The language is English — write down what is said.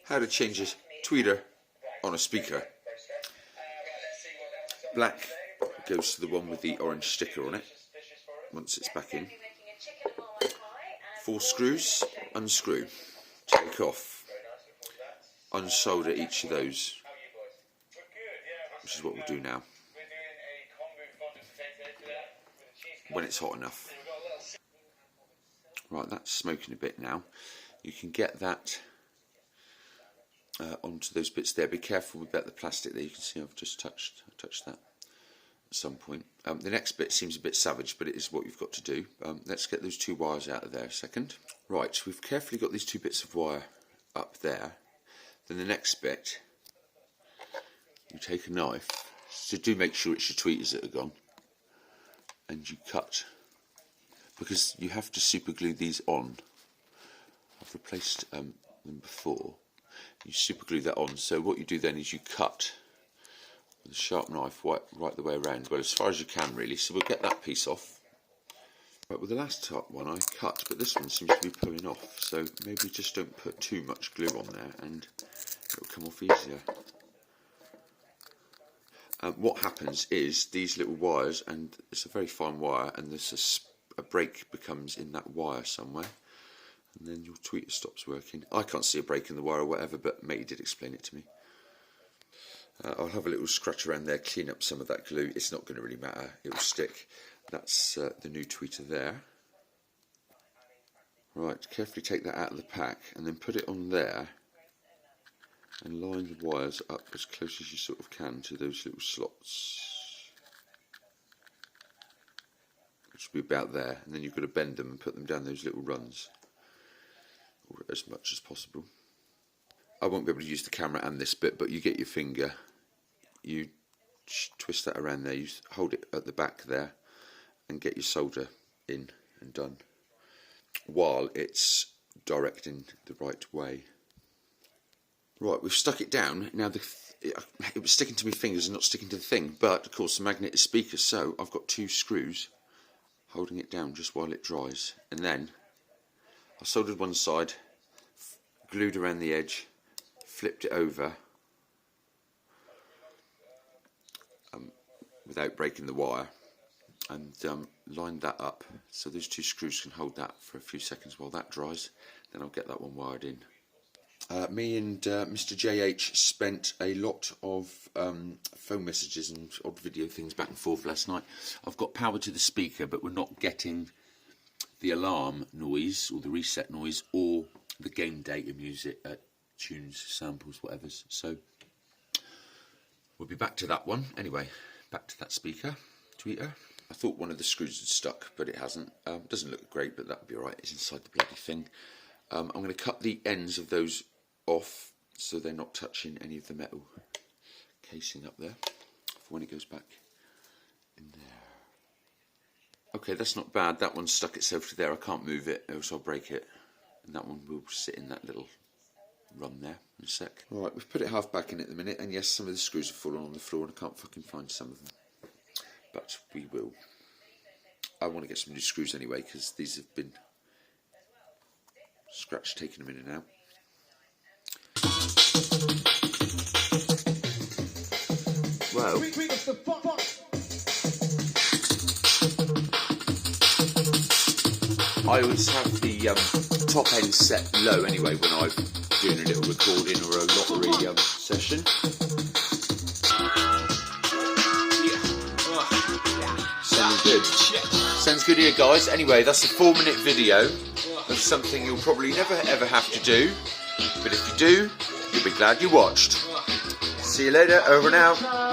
how to change a tweeter on a speaker. Black goes to the one with the orange sticker on it once it's back in. 4 screws, unscrew, take off, unsolder each of those, which is what we'll do now, when it's hot enough. Right, that's smoking a bit now. You can get that onto those bits there. Be careful about the plastic there. You can see I've just touched that at some point. The next bit seems a bit savage, but it is what you've got to do. Let's get those 2 wires out of there a second. Right, we've carefully got these 2 bits of wire up there. Then the next bit, you take a knife, so do make sure it's your tweeters that are gone, and you cut, because you have to super glue these on. I've replaced them before. You super glue that on, so what you do then is you cut with a sharp knife right the way around, well, as far as you can really. So we'll get that piece off. Right, well, the last top one I cut, but this one seems to be pulling off, so maybe just don't put too much glue on there and it'll come off easier. What happens is these little wires, and it's a very fine wire, and there's a break becomes in that wire somewhere, and then your tweeter stops working. I can't see a break in the wire or whatever, but Matey did explain it to me. I'll have a little scratch around there, clean up some of that glue. It's not going to really matter, it will stick. That's the new tweeter there. Right, carefully take that out of the pack and then put it on there and line the wires up as close as you sort of can to those little slots, which will be about there, and then you've got to bend them and put them down those little runs, or as much as possible. I won't be able to use the camera and this bit, but you get your finger, you twist that around there, you hold it at the back there and get your solder in and done while it's directing the right way. Right, we've stuck it down. Now it was sticking to my fingers and not sticking to the thing, but of course the magnet is speaker, so I've got 2 screws holding it down just while it dries, and then I soldered one side, glued around the edge, flipped it over without breaking the wire, and lined that up so those 2 screws can hold that for a few seconds while that dries. Then I'll get that one wired in. Me and Mr. JH spent a lot of phone messages and odd video things back and forth last night. I've got power to the speaker, but we're not getting the alarm noise or the reset noise or the game data music, tunes, samples, whatever's. So we'll be back to that one. Anyway, back to that speaker, tweeter. I thought one of the screws had stuck, but it hasn't. Doesn't look great, but that'll be alright. It's inside the bloody thing. I'm going to cut the ends of those off so they're not touching any of the metal casing up there for when it goes back in there. Okay, that's not bad. That one stuck itself to there. I can't move it, else I'll break it. And that one will sit in that little run there in a sec. Right, we've put it half back in at the minute, and yes, some of the screws have fallen on the floor and I can't fucking find some of them. But we will. I want to get some new screws anyway, because these have been scratch taking them in and out. Well, I always have the top end set low anyway when I'm doing a little recording or a lottery session. Sounds good. Sounds good here, guys. Anyway, that's a 4-minute video of something you'll probably never ever have to do, but if you do, you'll be glad you watched. See you later, over and out.